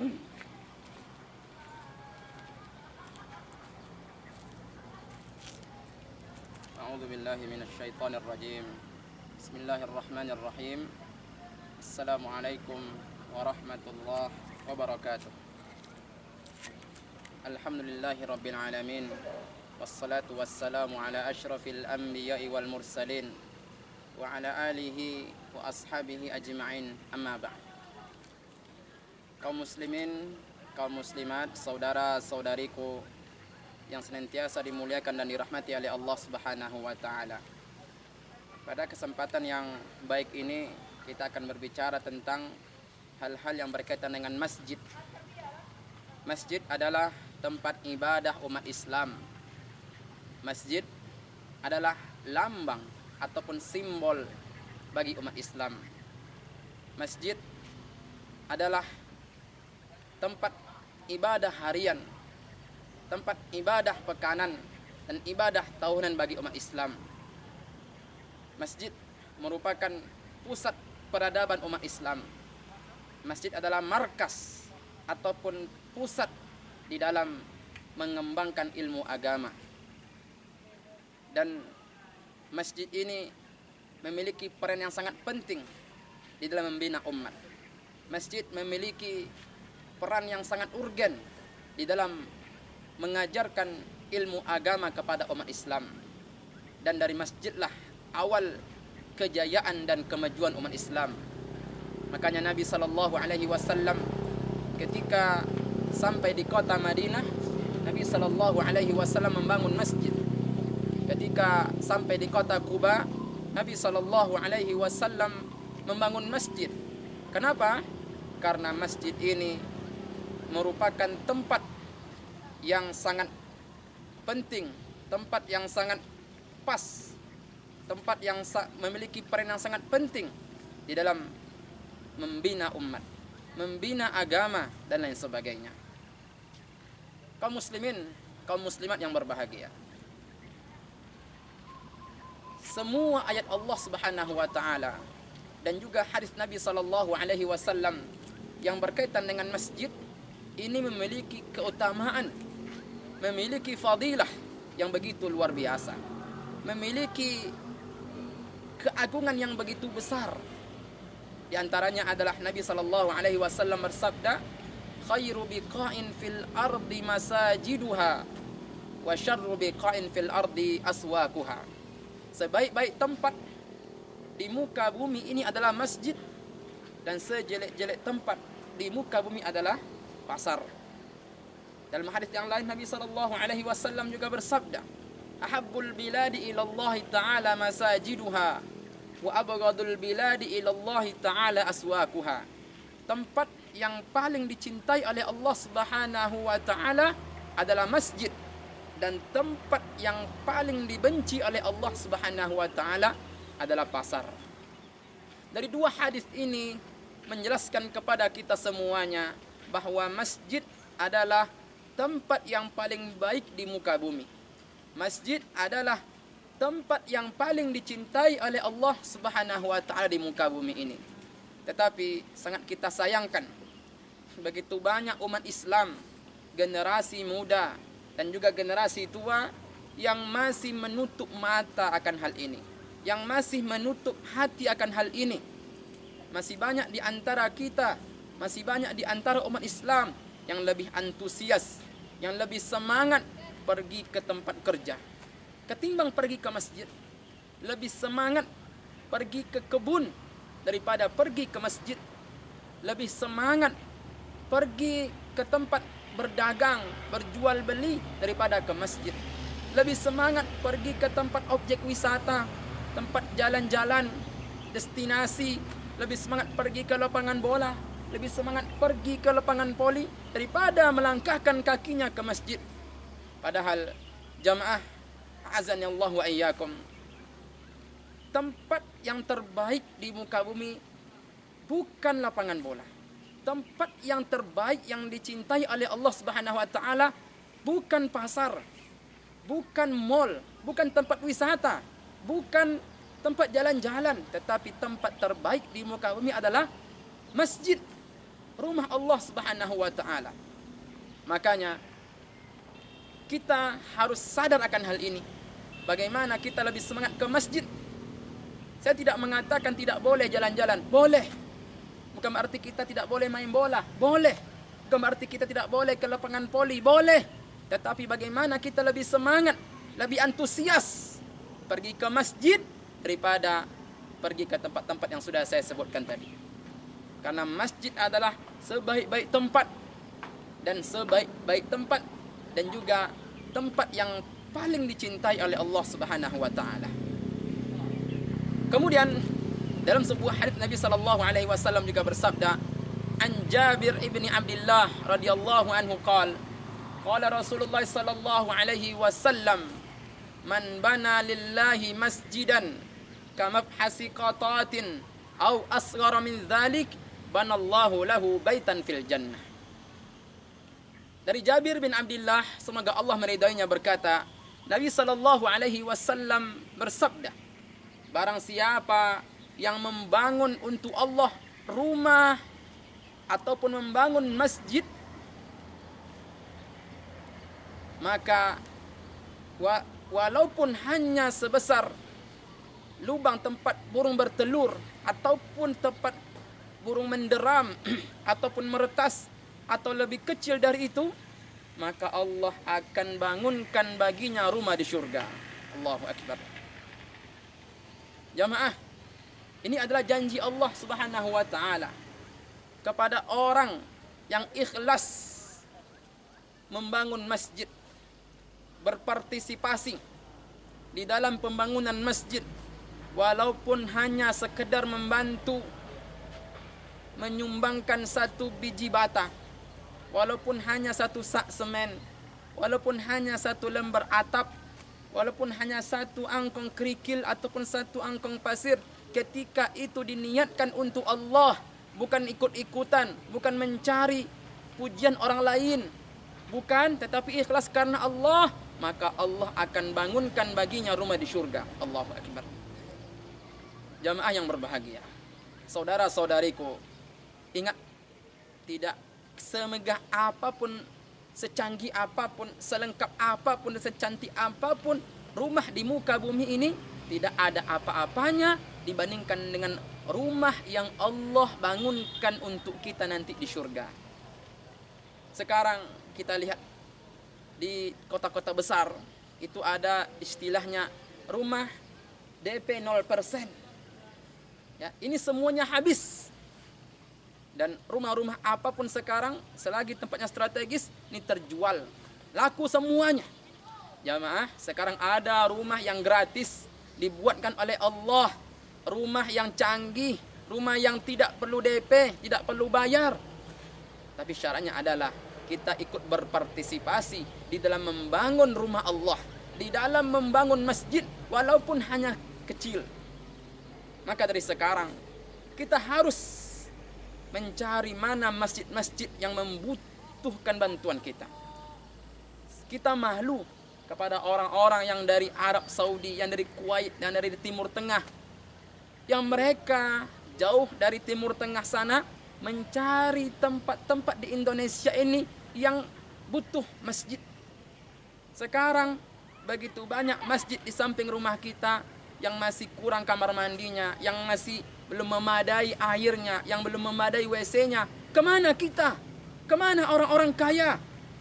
A'udzu billahi minasyaitonir rajim. Bismillahirrahmanirrahim. Assalamualaikum warahmatullahi wabarakatuh. Alhamdulillahi rabbil alamin. Wassalatu wassalamu ala asyrafil anbiya'i wal mursalin wa ala alihi wa ashabihi ajma'in, amma ba'd. Kaum muslimin, kaum muslimat, saudara-saudariku yang senantiasa dimuliakan dan dirahmati oleh Allah Subhanahu wa taala. Pada kesempatan yang baik ini kita akan berbicara tentang hal-hal yang berkaitan dengan masjid. Masjid adalah tempat ibadah umat Islam. Masjid adalah lambang ataupun simbol bagi umat Islam. Masjid adalah tempat ibadah harian, tempat ibadah pekanan, dan ibadah tahunan bagi umat Islam. Masjid merupakan pusat peradaban umat Islam. Masjid adalah markas ataupun pusat di dalam mengembangkan ilmu agama. Dan masjid ini memiliki peran yang sangat penting di dalam membina umat. Masjid memiliki peran yang sangat urgen di dalam mengajarkan ilmu agama kepada umat Islam. Dan dari masjidlah awal kejayaan dan kemajuan umat Islam. Makanya Nabi SAW ketika sampai di kota Madinah, Nabi SAW membangun masjid. Ketika sampai di kota Quba, Nabi SAW membangun masjid. Kenapa? Karena masjid ini merupakan tempat yang sangat penting, tempat yang sangat pas, tempat yang memiliki peran yang sangat penting di dalam membina umat, membina agama, dan lain sebagainya. Kaum muslimin, kaum muslimat yang berbahagia, semua ayat Allah Subhanahu wa taala dan juga hadis Nabi SAW yang berkaitan dengan masjid ini memiliki keutamaan, memiliki fadilah yang begitu luar biasa, memiliki keagungan yang begitu besar. Di antaranya adalah Nabi SAW bersabda, khairu biqa'in fil ardi masajiduha wa syarru biqa'in fil ardi aswaquha. Sebaik-baik tempat di muka bumi ini adalah masjid, dan sejelek-jelek tempat di muka bumi adalah pasar. Dalam hadis yang lain Nabi SAW juga bersabda, ahabbul biladi ila Allah ta'ala masajiduha wa abghadul biladi ila Allah ta'ala aswaquha. Tempat yang paling dicintai oleh Allah Subhanahu wa taala adalah masjid, dan tempat yang paling dibenci oleh Allah Subhanahu wa taala adalah pasar. Dari dua hadis ini menjelaskan kepada kita semuanya bahwa masjid adalah tempat yang paling baik di muka bumi. Masjid adalah tempat yang paling dicintai oleh Allah Subhanahu wa taala di muka bumi ini. Tetapi sangat kita sayangkan, begitu banyak umat Islam, generasi muda dan juga generasi tua yang masih menutup mata akan hal ini, yang masih menutup hati akan hal ini. Masih banyak di antara kita, masih banyak di antara umat Islam yang lebih antusias, yang lebih semangat pergi ke tempat kerja ketimbang pergi ke masjid. Lebih semangat pergi ke kebun daripada pergi ke masjid. Lebih semangat pergi ke tempat berdagang, berjual beli daripada ke masjid. Lebih semangat pergi ke tempat objek wisata, tempat jalan-jalan, destinasi. Lebih semangat pergi ke lapangan bola, lebih semangat pergi ke lapangan voli daripada melangkahkan kakinya ke masjid. Padahal jamaah azanillahu wa iyyakum, tempat yang terbaik di muka bumi bukan lapangan bola. Tempat yang terbaik yang dicintai oleh Allah Subhanahu wa taala bukan pasar, bukan mall, bukan tempat wisata, bukan tempat jalan-jalan, tetapi tempat terbaik di muka bumi adalah masjid. rumah Allah Subhanahu wa taala. Makanya kita harus sadar akan hal ini. Bagaimana kita lebih semangat ke masjid. Saya tidak mengatakan tidak boleh jalan-jalan, boleh. Bukan berarti kita tidak boleh main bola, boleh. Bukan berarti kita tidak boleh ke lapangan voli, boleh. Tetapi bagaimana kita lebih semangat, lebih antusias pergi ke masjid daripada pergi ke tempat-tempat yang sudah saya sebutkan tadi. Karena masjid adalah sebaik-baik tempat dan sebaik-baik tempat dan juga tempat yang paling dicintai oleh Allah Subhanahu wa taala. Kemudian dalam sebuah hadis Nabi sallallahu alaihi wasallam juga bersabda, an Jabir ibni Abdullah radhiyallahu anhu qala Rasulullah sallallahu alaihi wasallam, man bana lillahi masjidan kamabhasi qatatin aw asghara min dzalik banallahu lahu baitan fil jannah. Dari Jabir bin Abdullah, semoga Allah meridainya, berkata, Nabi sallallahu alaihi wasallam bersabda, barang siapa yang membangun untuk Allah rumah ataupun membangun masjid, maka walaupun hanya sebesar lubang tempat burung bertelur ataupun tempat burung menderam ataupun meretas atau lebih kecil dari itu, maka Allah akan bangunkan baginya rumah di surga. Allahu Akbar. Jamaah, ini adalah janji Allah Subhanahu wa taala kepada orang yang ikhlas membangun masjid, berpartisipasi di dalam pembangunan masjid, walaupun hanya sekedar membantu menyumbangkan satu biji bata, walaupun hanya satu sak semen, walaupun hanya satu lembar atap, walaupun hanya satu angkong kerikil ataupun satu angkong pasir, ketika itu diniatkan untuk Allah, bukan ikut-ikutan, bukan mencari pujian orang lain, bukan, tetapi ikhlas karena Allah, maka Allah akan bangunkan baginya rumah di surga. Allahu Akbar. Jamaah yang berbahagia, saudara-saudariku, ingat, tidak semegah apapun, secanggih apapun, selengkap apapun, secantik apapun rumah di muka bumi ini, tidak ada apa-apanya dibandingkan dengan rumah yang Allah bangunkan untuk kita nanti di surga. Sekarang kita lihat di kota-kota besar itu ada istilahnya rumah DP 0%. Ya, ini semuanya habis. Dan rumah-rumah apapun sekarang, selagi tempatnya strategis, ini terjual, laku semuanya. Jamaah, sekarang ada rumah yang gratis dibuatkan oleh Allah, rumah yang canggih, rumah yang tidak perlu DP, tidak perlu bayar. Tapi syaratnya adalah kita ikut berpartisipasi di dalam membangun rumah Allah, di dalam membangun masjid, walaupun hanya kecil. Maka dari sekarang kita harus mencari mana masjid-masjid yang membutuhkan bantuan kita. Kita malu kepada orang-orang yang dari Arab Saudi, yang dari Kuwait, yang dari Timur Tengah, yang mereka jauh dari Timur Tengah sana mencari tempat-tempat di Indonesia ini yang butuh masjid. Sekarang begitu banyak masjid di samping rumah kita yang masih kurang kamar mandinya, yang masih belum memadai airnya, yang belum memadai WC-nya. Kemana kita? Kemana orang-orang kaya?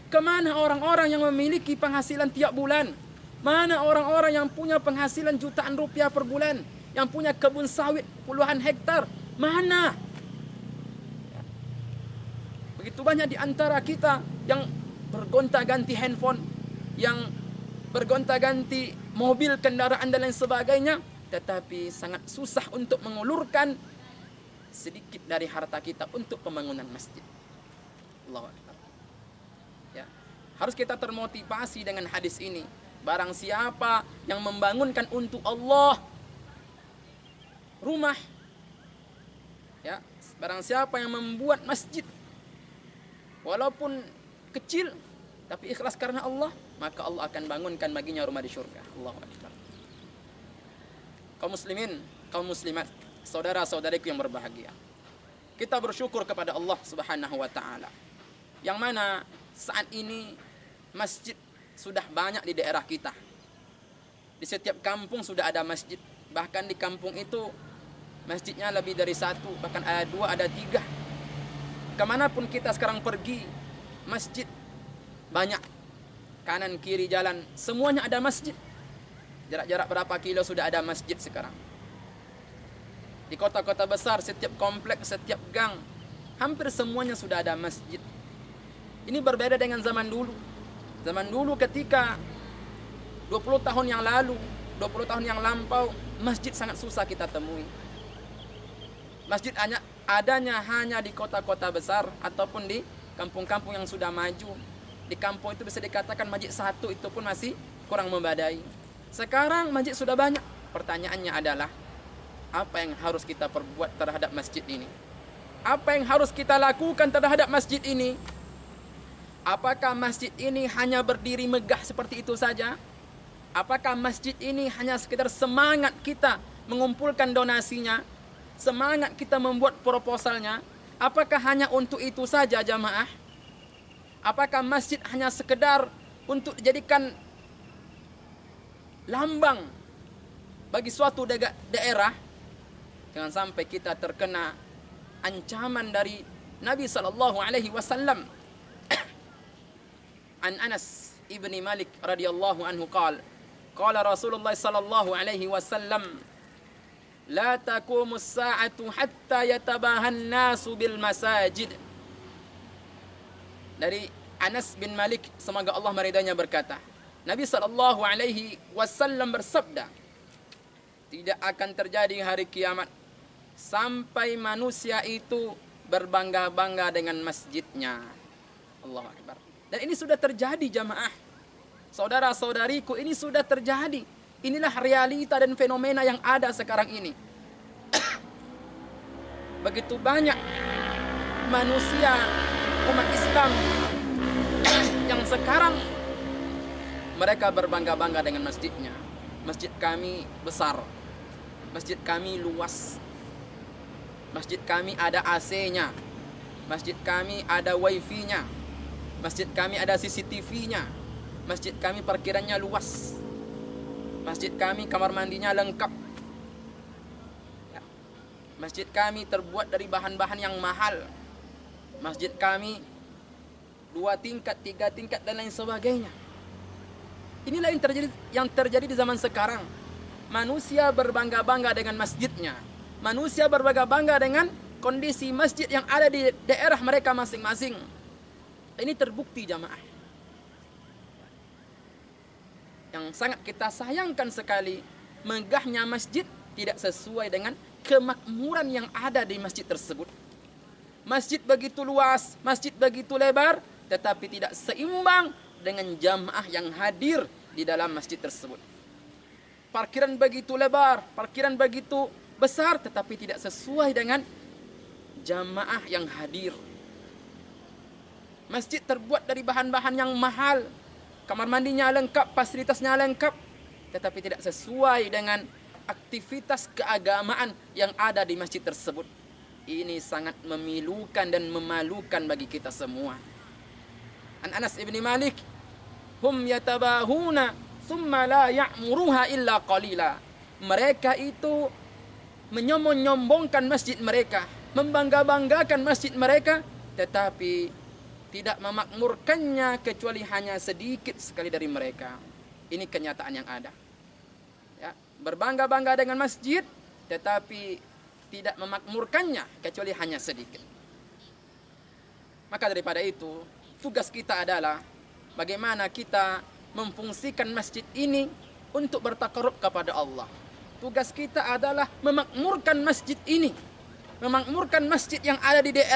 Kemana orang-orang yang memiliki penghasilan tiap bulan? Mana orang-orang yang punya penghasilan jutaan rupiah per bulan? Yang punya kebun sawit puluhan hektar? Mana? Begitu banyak di antara kita yang bergonta-ganti handphone, yang bergonta-ganti mobil, kendaraan dan lain sebagainya, tetapi sangat susah untuk mengulurkan sedikit dari harta kita untuk pembangunan masjid. Allahu Akbar. Ya, harus kita termotivasi dengan hadis ini. Barang siapa yang membangunkan untuk Allah rumah, ya, barang siapa yang membuat masjid walaupun kecil tapi ikhlas karena Allah, maka Allah akan bangunkan baginya rumah di surga. Allahu Akbar. Kaum muslimin, kaum muslimat, saudara-saudariku yang berbahagia, kita bersyukur kepada Allah Subhanahu wa taala. Yang mana saat ini masjid sudah banyak di daerah kita. Di setiap kampung sudah ada masjid. Bahkan di kampung itu masjidnya lebih dari satu, bahkan ada dua, ada tiga. Kemanapun kita sekarang pergi, masjid banyak. Kanan kiri jalan semuanya ada masjid. Jarak-jarak berapa kilo sudah ada masjid sekarang. Di kota-kota besar, setiap kompleks, setiap gang, hampir semuanya sudah ada masjid. Ini berbeda dengan zaman dulu. Zaman dulu ketika 20 tahun yang lalu, 20 tahun yang lampau, masjid sangat susah kita temui. Masjid adanya hanya di kota-kota besar ataupun di kampung-kampung yang sudah maju. Di kampung itu bisa dikatakan masjid satu itu pun masih kurang memadai. Sekarang masjid sudah banyak. Pertanyaannya adalah, apa yang harus kita perbuat terhadap masjid ini? Apa yang harus kita lakukan terhadap masjid ini? Apakah masjid ini hanya berdiri megah seperti itu saja? Apakah masjid ini hanya sekedar semangat kita mengumpulkan donasinya? Semangat kita membuat proposalnya? Apakah hanya untuk itu saja jamaah? Apakah masjid hanya sekedar untuk dijadikan lambang bagi suatu daerah? Jangan sampai kita terkena ancaman dari Nabi sallallahu alaihi wasallam. An Anas ibni Malik radhiyallahu anhu qala Rasulullah sallallahu alaihi wasallam, la taqumus sa'atu hatta yatabahan nasu bil masajid. Dari Anas bin Malik, semoga Allah meridainya, berkata, Nabi sallallahu alaihi wasallam bersabda, tidak akan terjadi hari kiamat sampai manusia itu berbangga-bangga dengan masjidnya. Allahu Akbar. Dan ini sudah terjadi jamaah. Saudara-saudariku, ini sudah terjadi. Inilah realita dan fenomena yang ada sekarang ini. Begitu banyak manusia umat Islam yang sekarang mereka berbangga-bangga dengan masjidnya. Masjid kami besar. Masjid kami luas. Masjid kami ada AC-nya. Masjid kami ada wifi-nya. Masjid kami ada CCTV-nya. Masjid kami parkirannya luas. Masjid kami kamar mandinya lengkap. Masjid kami terbuat dari bahan-bahan yang mahal. Masjid kami 2 tingkat, 3 tingkat dan lain sebagainya. Inilah yang terjadi di zaman sekarang. Manusia berbangga-bangga dengan masjidnya. Manusia berbangga-bangga dengan kondisi masjid yang ada di daerah mereka masing-masing. Ini terbukti jamaah. Yang sangat kita sayangkan sekali, megahnya masjid tidak sesuai dengan kemakmuran yang ada di masjid tersebut. Masjid begitu luas, masjid begitu lebar, tetapi tidak seimbang dengan jamaah yang hadir di dalam masjid tersebut. Parkiran begitu lebar, parkiran begitu besar, tetapi tidak sesuai dengan jamaah yang hadir. Masjid terbuat dari bahan-bahan yang mahal, kamar mandinya lengkap, fasilitasnya lengkap, tetapi tidak sesuai dengan aktivitas keagamaan yang ada di masjid tersebut. Ini sangat memilukan dan memalukan bagi kita semua. An Anas ibni Malik, hum yatabahuna thumma la ya'muruha illa qalila. Mereka itu menyombong-nyombongkan masjid mereka, membangga-banggakan masjid mereka, tetapi tidak memakmurkannya kecuali hanya sedikit sekali dari mereka. Ini kenyataan yang ada. Ya, berbangga-bangga dengan masjid, tetapi tidak memakmurkannya kecuali hanya sedikit. Maka daripada itu, tugas kita adalah bagaimana kita memfungsikan masjid ini untuk bertakarub kepada Allah. Tugas kita adalah memakmurkan masjid ini, memakmurkan masjid yang ada di daerah